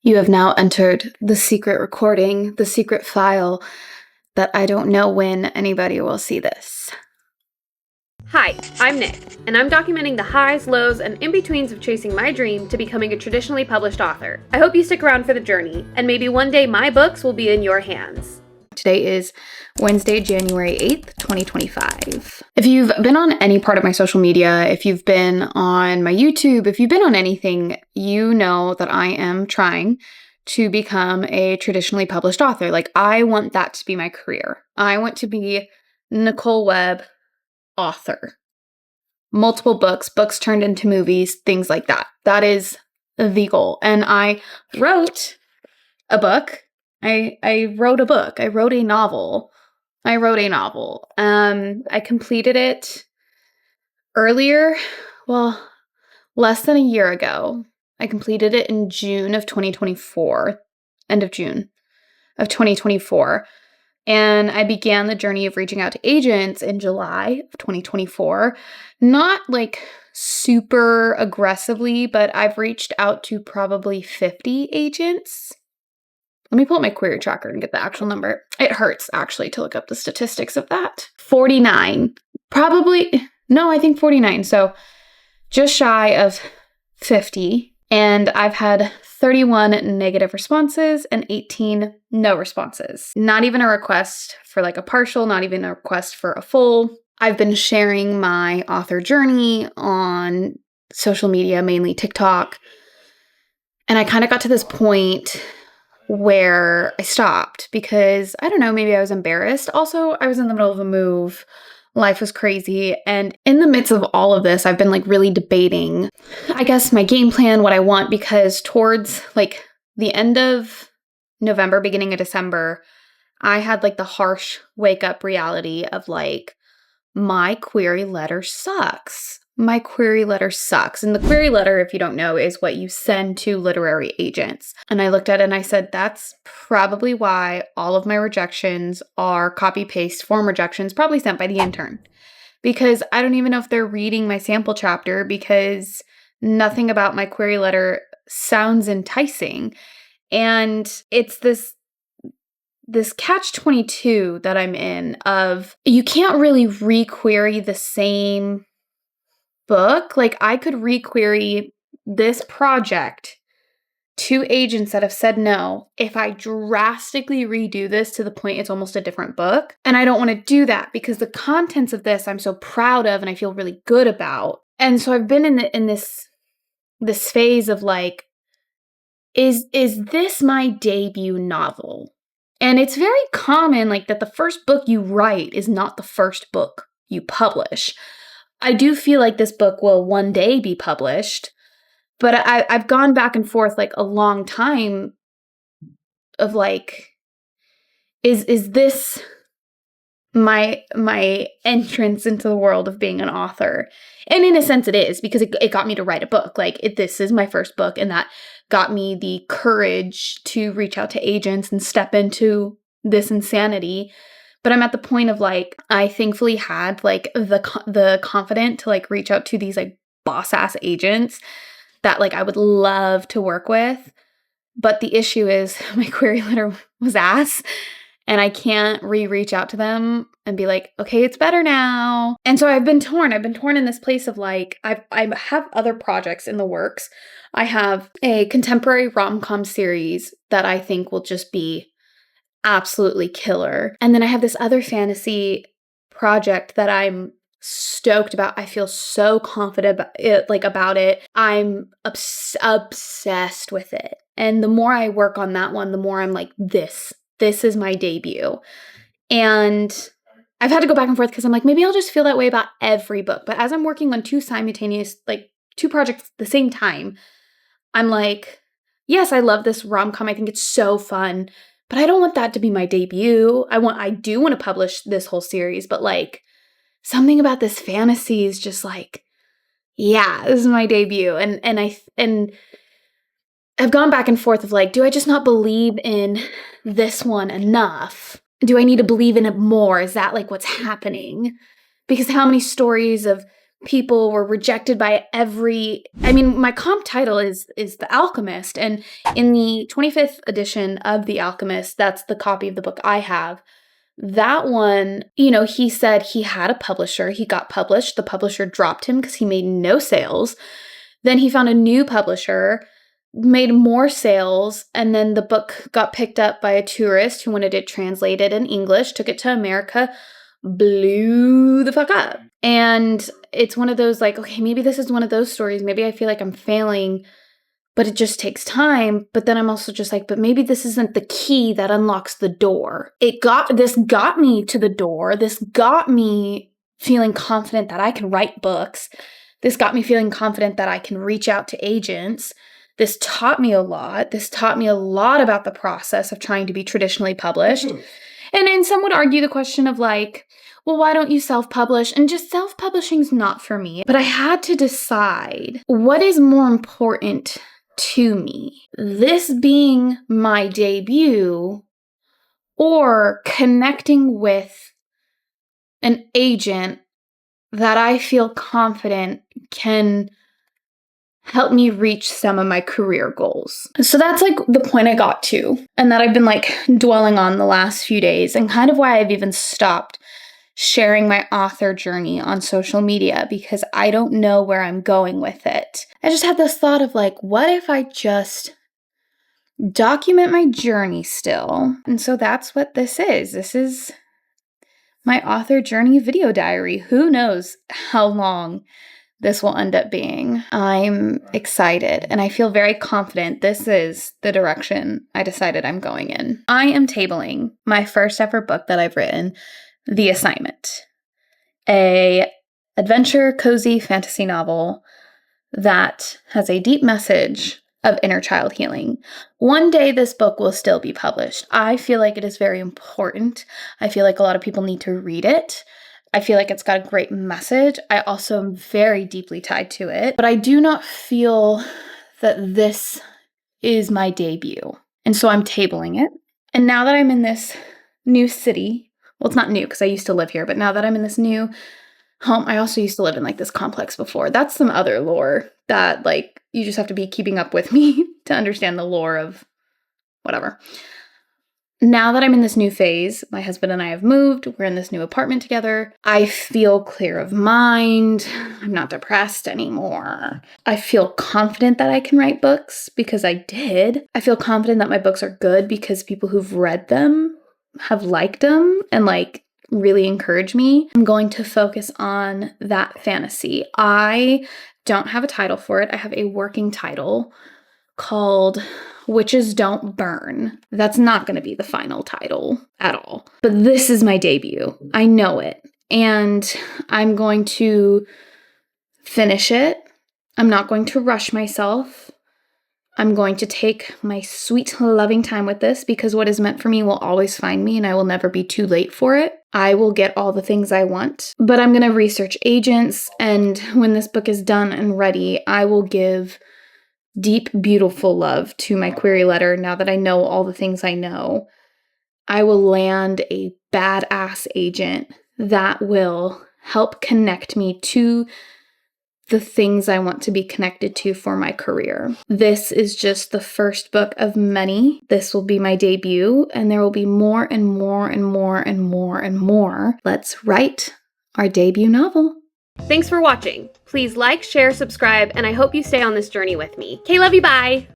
You have now entered the secret recording, the secret file that I don't know when anybody will see this. Hi, I'm Nick, and I'm documenting the highs, lows, and in-betweens of chasing my dream to becoming a traditionally published author. I hope you stick around for the journey, and maybe one day my books will be in your hands. Today is Wednesday, January 8th, 2025. If you've been on any part of my social media, if you've been on my YouTube, if you've been on anything, you know that I am trying to become a traditionally published author. Like, I want that to be my career. I want to be Nicole Webb, author. Multiple books turned into movies, things like that. That is the goal. And I wrote a book. I wrote a book. I wrote a novel. I completed it earlier, less than a year ago. I completed it in June of 2024, end of June of 2024. And I began the journey of reaching out to agents in July of 2024. Not like super aggressively, but I've reached out to probably 50 agents. Let me pull up my query tracker and get the actual number. It hurts, actually, to look up the statistics of that. 49. I think 49. So just shy of 50. And I've had 31 negative responses and 18 no responses. Not even a request for like a partial, not even a request for a full. I've been sharing my author journey on social media, mainly TikTok. And I kind of got to this point where I stopped because, I don't know, maybe I was embarrassed. Also, I was in the middle of a move. Life was crazy. And in the midst of all of this, I've been like really debating, I guess, my game plan, what I want, because towards like the end of November, beginning of December, I had like the harsh wake up reality of like, my query letter sucks. My query letter sucks. And the query letter, if you don't know, is what you send to literary agents. And I looked at it and I said, that's probably why all of my rejections are copy-paste form rejections, probably sent by the intern. Because I don't even know if they're reading my sample chapter because nothing about my query letter sounds enticing. And it's this catch-22 that I'm in of you can't really re-query the same book. Like, I could re-query this project to agents that have said no if I drastically redo this to the point it's almost a different book. And I don't want to do that because the contents of this I'm so proud of and I feel really good about. And so I've been in this phase of like, is this my debut novel? And it's very common like that the first book you write is not the first book you publish. I do feel like this book will one day be published, but I've gone back and forth like a long time of like, is this my entrance into the world of being an author? And in a sense it is, because it got me to write a book. Like, this is my first book, and that got me the courage to reach out to agents and step into this insanity. But I'm at the point of like, I thankfully had like the confidence to like reach out to these like boss ass agents that like I would love to work with. But the issue is my query letter was ass, and I can't reach out to them and be like, okay, it's better now. And so I've been torn. I've been torn in this place of like, I have other projects in the works. I have a contemporary rom-com series that I think will just be absolutely killer. And then I have this other fantasy project that I'm stoked about. I feel so confident about it. I'm obsessed with it. And the more I work on that one, the more I'm like, this is my debut. And I've had to go back and forth because I'm like, maybe I'll just feel that way about every book. But as I'm working on two projects at the same time, I'm like, yes, I love this rom-com. I think it's so fun. But I don't want that to be my debut. I do want to publish this whole series, but like something about this fantasy is just like, yeah, this is my debut. And I've gone back and forth of like, do I just not believe in this one enough? Do I need to believe in it more? Is that like what's happening? Because how many stories of people were rejected by my comp title is The Alchemist. And in the 25th edition of The Alchemist, that's the copy of the book I have. That one, he said he had a publisher. He got published. The publisher dropped him because he made no sales. Then he found a new publisher, made more sales, and then the book got picked up by a tourist who wanted it translated in English, took it to America, blew the fuck up. And it's one of those like, okay, maybe this is one of those stories. Maybe I feel like I'm failing, but it just takes time. But then I'm also just like, but maybe this isn't the key that unlocks the door. This got me to the door. This got me feeling confident that I can write books. This got me feeling confident that I can reach out to agents. This taught me a lot. This taught me a lot about the process of trying to be traditionally published. And some would argue the question of like, well, why don't you self-publish? And just self-publishing is not for me. But I had to decide what is more important to me. This being my debut or connecting with an agent that I feel confident can help me reach some of my career goals. So that's like the point I got to, and that I've been like dwelling on the last few days, and kind of why I've even stopped sharing my author journey on social media, because I don't know where I'm going with it. I just had this thought of like, what if I just document my journey still? And so that's what this is. This is my author journey video diary. Who knows how long this will end up being. I'm excited and I feel very confident this is the direction I decided I'm going in. I am tabling my first ever book that I've written, The Assignment, a adventure cozy fantasy novel that has a deep message of inner child healing. One day this book will still be published. I feel like it is very important. I feel like a lot of people need to read it. I feel like it's got a great message. I also am very deeply tied to it, but I do not feel that this is my debut. And so I'm tabling it. And now that I'm in this new city, well, it's not new because I used to live here, but now that I'm in this new home, I also used to live in like this complex before. That's some other lore that like you just have to be keeping up with me to understand the lore of whatever. Now that I'm in this new phase, my husband and I have moved, we're in this new apartment together. I feel clear of mind. I'm not depressed anymore. I feel confident that I can write books because I did. I feel confident that my books are good because people who've read them have liked them and like really encourage me. I'm going to focus on that fantasy. I don't have a title for it. I have a working title called Witches Don't Burn. That's not going to be the final title at all. But this is my debut. I know it. And I'm going to finish it. I'm not going to rush myself. I'm going to take my sweet, loving time with this because what is meant for me will always find me and I will never be too late for it. I will get all the things I want, but I'm going to research agents. And when this book is done and ready, I will give deep, beautiful love to my query letter. Now that I know all the things I know, I will land a badass agent that will help connect me to the things I want to be connected to for my career. This is just the first book of many. This will be my debut, and there will be more and more and more and more and more. Let's write our debut novel. Thanks for watching. Please like, share, subscribe, and I hope you stay on this journey with me. Okay, love you, bye!